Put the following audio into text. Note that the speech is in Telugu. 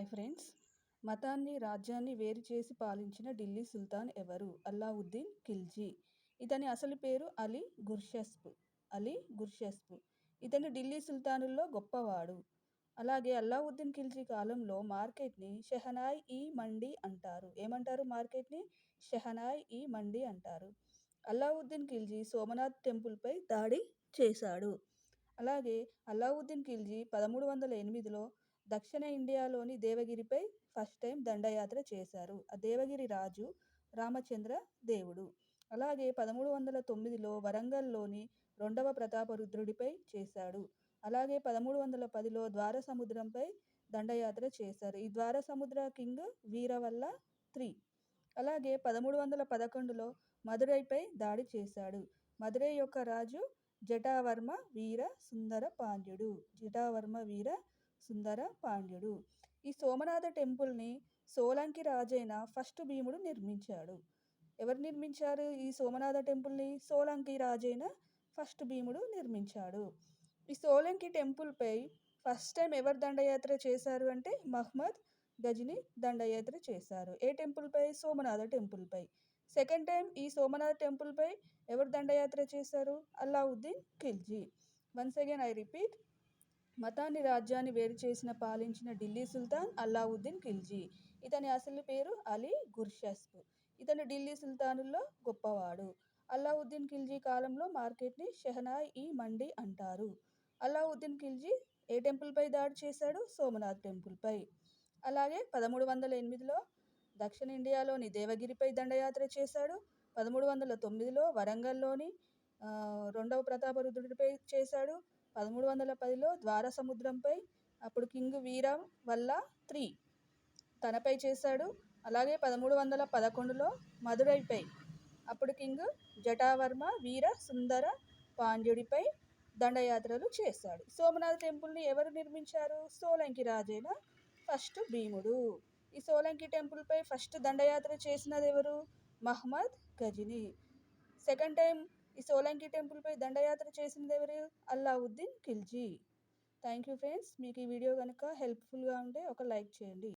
Hi friends. మతాన్ని, రాజ్యాన్ని వేరు చేసి పాలించిన ఢిల్లీ సుల్తాన్ ఎవరు? అల్లావుద్దీన్ ఖిల్జీ. ఇతని అసలు పేరు అలీ గుర్షస్ప్. ఇతను ఢిల్లీ సుల్తానుల్లో గొప్పవాడు. అలాగే అల్లావుద్దీన్ ఖిల్జీ కాలంలో మార్కెట్ని షెహనాయ్-ఈ-మండీ అంటారు. ఏమంటారు మార్కెట్ని? షెహనాయ్-ఈ-మండీ అంటారు. అల్లావుద్దీన్ ఖిల్జీ సోమనాథ్ టెంపుల్పై దాడి చేశాడు. అలాగే అల్లావుద్దీన్ ఖిల్జీ 1308లో దక్షిణ ఇండియాలోని దేవగిరిపై ఫస్ట్ టైం దండయాత్ర చేశారు. ఆ దేవగిరి రాజు రామచంద్ర దేవుడు. అలాగే 1309లో వరంగల్లోని రెండవ ప్రతాపరుద్రుడిపై చేశాడు. అలాగే 1310లో ద్వారసముద్రంపై దండయాత్ర చేశారు. ఈ ద్వారసముద్ర కింగ్ వీరవల్ల III. అలాగే 1311లో మదురైపై దాడి చేశాడు. మదురై యొక్క రాజు జటావర్మ వీర సుందర పాండ్యుడు. ఈ సోమనాథ టెంపుల్ని సోలంకి రాజైన ఫస్ట్ భీముడు నిర్మించాడు. ఎవరు నిర్మించారు ఈ సోమనాథ టెంపుల్ని? సోలంకి రాజైన ఫస్ట్ భీముడు నిర్మించాడు. ఈ సోలంకి టెంపుల్పై ఫస్ట్ టైం ఎవరు దండయాత్ర చేశారు అంటే మహ్మద్ గజని దండయాత్ర చేశారు. ఏ టెంపుల్పై? సోమనాథ టెంపుల్పై. సెకండ్ టైం ఈ సోమనాథ టెంపుల్పై ఎవరు దండయాత్ర చేశారు? Alauddin Khilji. Once again I repeat, మతాన్ని, రాజ్యాన్ని వేరు చేసిన పాలించిన ఢిల్లీ సుల్తాన్ అల్లావుద్దీన్ ఖిల్జీ. ఇతని అసలు పేరు అలీ గుర్షస్ప్. ఇతను ఢిల్లీ సుల్తానుల్లో గొప్పవాడు. అల్లావుద్దీన్ ఖిల్జీ కాలంలో మార్కెట్ని షెహనాయ్-ఈ-మండీ అంటారు. అల్లావుద్దీన్ ఖిల్జీ ఏ టెంపుల్పై దాడి చేశాడు? సోమనాథ్ టెంపుల్పై. అలాగే 1308లో దక్షిణ ఇండియాలోని దేవగిరిపై దండయాత్ర చేశాడు. 1309లో వరంగల్లోని రెండవ ప్రతాపరుద్రుడిపై చేశాడు. 1310లో ద్వారసముద్రంపై అప్పుడు కింగ్ వీరవల్ల III తనపై చేశాడు. అలాగే 1311లో మదురైపై అప్పుడు కింగ్ జటావర్మ వీర సుందర పాండ్యుడిపై దండయాత్రలు చేశాడు. సోమనాథ్ టెంపుల్ని ఎవరు నిర్మించారు? సోలంకి రాజైన ఫస్ట్ భీముడు. ఈ సోలంకి టెంపుల్పై ఫస్ట్ దండయాత్ర చేసినది ఎవరు? మహ్మద్ గజని. సెకండ్ టైం ఈ సోలంకి టెంపుల్పై దండయాత్ర చేసినది ఎవరు? Alauddin Khilji. Thank you friends. మీకు ఈ వీడియో కనుక హెల్ప్ఫుల్గా ఉంటే ఒక లైక్ చేయండి.